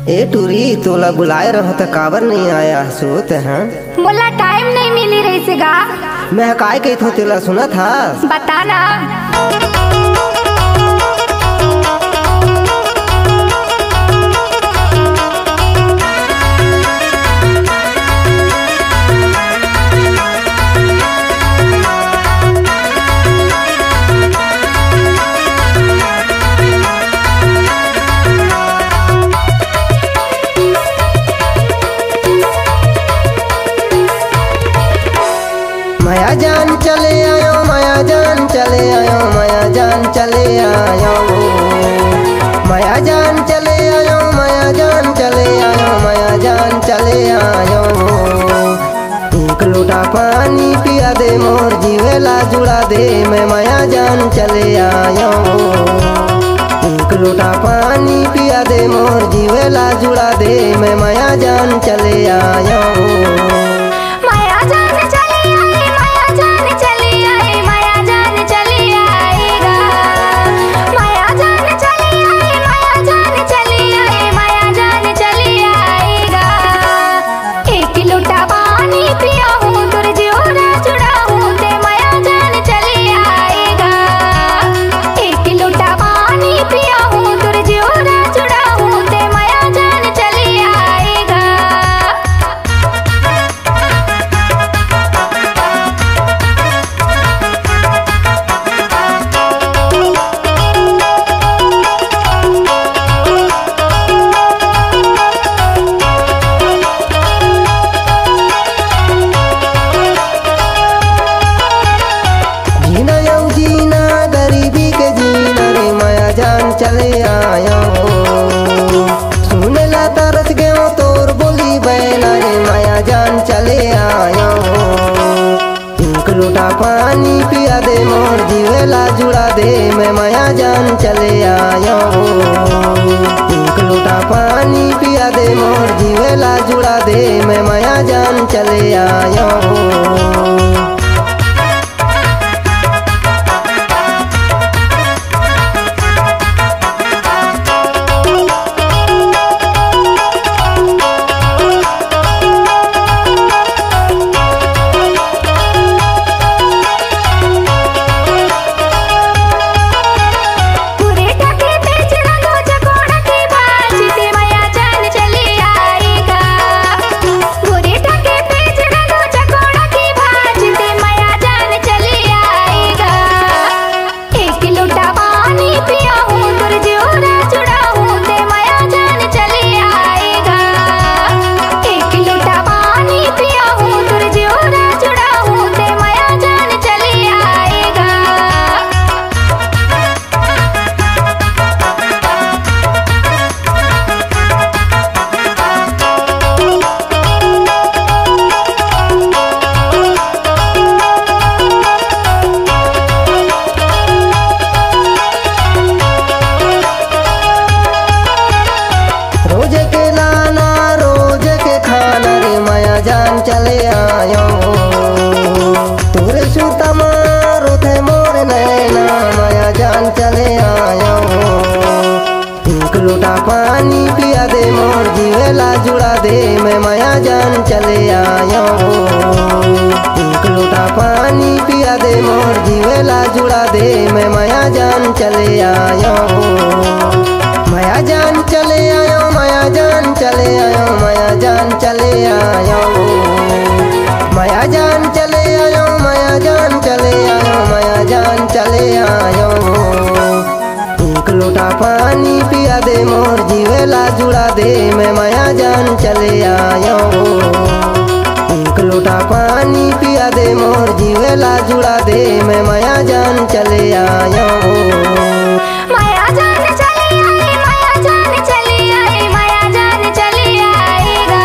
ए टूरी तोला बुलाए रहो तो काबर नहीं आया सोत हैं? मोला टाइम नहीं मिली रही से गा। मैं काय कही थो तेला सुना था? बता ना। माया जान चले आयो, माया जान चले आयो, माया जान चले आयो, माया जान चले आयो, माया जान चले आयो, माया जान चले आयो। एक लोटा पानी पिया दे मोर जीवेला जुड़ा दे, मैं माया जान चले आयो। एक लोटा पानी पिया दे मोर जीवेला जुड़ा दे, मैं माया जान चले आयो। चले आयो सुने ला तरस गयो तोर बोली बहना रे, माया जान चले आयो। एक लोटा पानी पिया दे मोर जीवेला जुड़ा दे, मैं माया जान चले आयो। एक लोटा पानी पिया दे मोर जीवेला जुड़ा दे, मैं माया जान चले आयो। चले आयो तोरे सुता मारो थे मोर नैना, माया जान चले आयो। एक लोटा पानी पिया दे मोर जीवेला जुड़ा दे, मैं माया जान चले आयो। एक लोटा पानी पिया दे मोर जीवेला जुड़ा दे, मैं माया जान चले आयो। माया जान चले आयो, माया जान चले आयो, माया जान चले आयो। माया जान चले आयो, माया जान चले आयो, माया जान चले आयो। एक लोटा पानी पिया दे मोर जीवेला जुड़ा दे, मैं माया जान चले आयो। एक लोटा पानी पिया दे मोर जीवेला जुड़ा दे, मैं माया जान चले आयो। माया जान चले आई, माया जान चले आई, माया जान चले आएगा।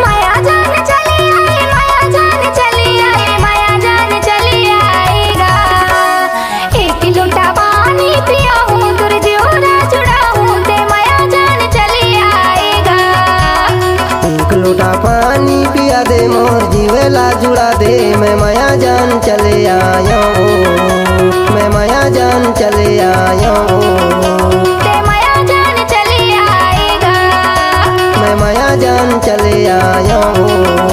माया जान चले आई, माया जान चले आई, माया जान चले आएगा। एक लोटा पानी पिया हूँ तुर जोरा जुड़ा हूँ ते, माया जान चले आएगा। एक लोटा पानी पिया दे मोर जीवेला जुड़ा दे, मैं माया जान चले आयो, मैं माया जान चले आयो। ते माया जान चले आएगा। माया जान चले आयो।